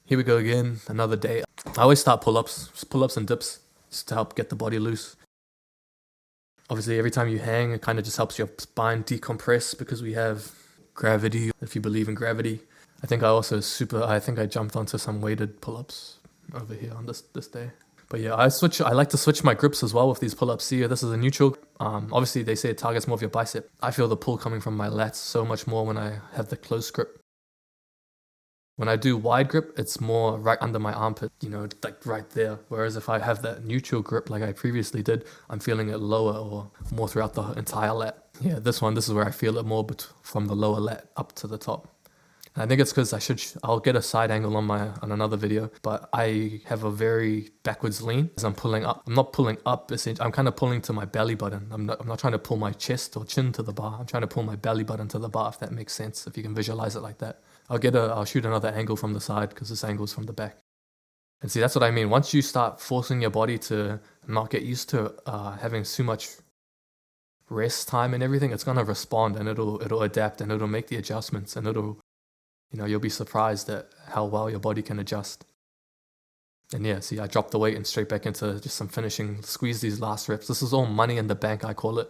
Here we go again, another day. I always start pull-ups, just pull-ups and dips, just to help get the body loose. Obviously, every time you hang, it kind of just helps your spine decompress because we have gravity, if you believe in gravity. I think I jumped onto some weighted pull-ups over here on this day. But yeah, I like to switch my grips as well with these pull-ups. See, this is a neutral. Obviously, they say it targets more of your bicep. I feel the pull coming from my lats so much more when I have the close grip. When I do wide grip, it's more right under my armpit, like right there. Whereas if I have that neutral grip like I previously did, I'm feeling it lower or more throughout the entire lat. Yeah, this is where I feel it more from the lower lat up to the top. And I think it's because I'll get a side angle on another video, but I have a very backwards lean as I'm pulling up. I'm not pulling up, essentially. I'm kind of pulling to my belly button. I'm not trying to pull my chest or chin to the bar. I'm trying to pull my belly button to the bar, if that makes sense, if you can visualize it like that. I'll shoot another angle from the side because this angle is from the back. And see, that's what I mean. Once you start forcing your body to not get used to having too much rest time and everything, it's gonna respond and it'll adapt and it'll make the adjustments and you'll be surprised at how well your body can adjust. And yeah, see, I dropped the weight and straight back into just some finishing, squeeze these last reps. This is all money in the bank, I call it.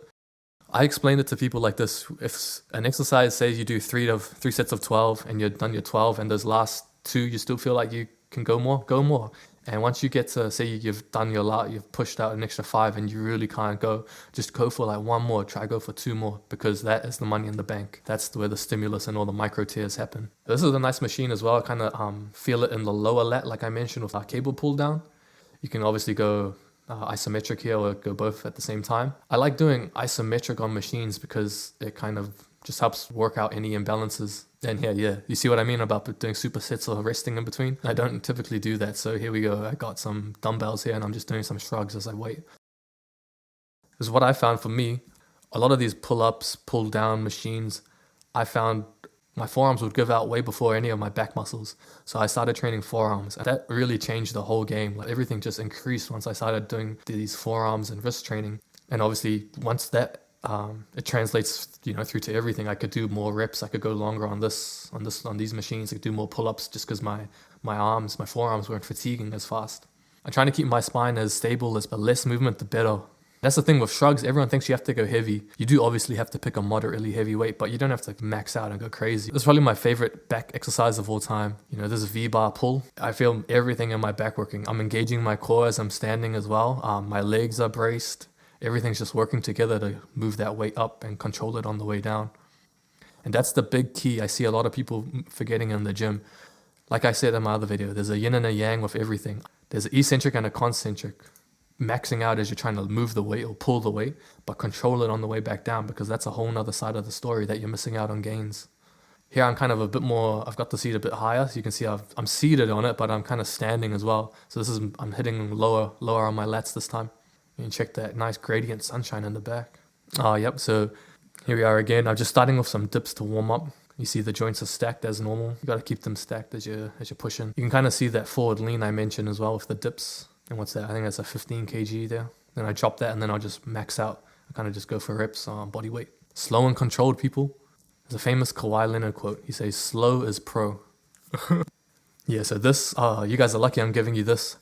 I explain it to people like this. If an exercise says you do three sets of 12 and you're done your 12 and those last two, you still feel like you can go more. And once you get to, say you've done your lot, you've pushed out an extra 5 and you really can't go, just go for like 1 more, try go for 2 more, because that is the money in the bank. That's where the stimulus and all the micro tears happen. This is a nice machine as well. I kind of feel it in the lower lat, like I mentioned with our cable pull down. You can obviously go isometric here or go both at the same time. I like doing isometric on machines because it kind of just helps work out any imbalances. And yeah, you see what I mean about doing supersets or resting in between? I don't typically do that, so here we go. I got some dumbbells here and I'm just doing some shrugs as I wait. This is what I found for me. A lot of these pull-ups, pull-down machines, I found my forearms would give out way before any of my back muscles. So I started training forearms. And that really changed the whole game. Like everything just increased once I started doing these forearms and wrist training. And obviously once that it translates through to everything. I could do more reps. I could go longer on these machines. I could do more pull-ups just because my forearms weren't fatiguing as fast. I'm trying to keep my spine as stable as but less movement the better. That's the thing with shrugs. Everyone thinks you have to go heavy. You do obviously have to pick a moderately heavy weight, but you don't have to max out and go crazy. This is probably my favorite back exercise of all time. This V-bar pull. I feel everything in my back working. I'm engaging my core as I'm standing as well. My legs are braced. Everything's just working together to move that weight up and control it on the way down. And that's the big key I see a lot of people forgetting in the gym. Like I said in my other video, there's a yin and a yang with everything. There's an eccentric and a concentric. Maxing out as you're trying to move the weight or pull the weight, but control it on the way back down, because that's a whole nother side of the story that you're missing out on gains. Here I'm kind of a bit more, I've got the seat a bit higher, so you can see I'm seated on it, but I'm kind of standing as well. So I'm hitting lower on my lats this time. You can check that nice gradient sunshine in the back. Yep, so here we are again. I'm just starting with some dips to warm up. You see the joints are stacked as normal. You got to keep them stacked as you're pushing. You can kind of see that forward lean I mentioned as well with the dips. And what's that? I think that's a 15 kg there. Then I drop that and then I'll just max out. I kind of just go for reps on body weight. Slow and controlled, people. There's a famous Kawhi Leonard quote. He says, slow is pro. Yeah, so this, you guys are lucky I'm giving you this.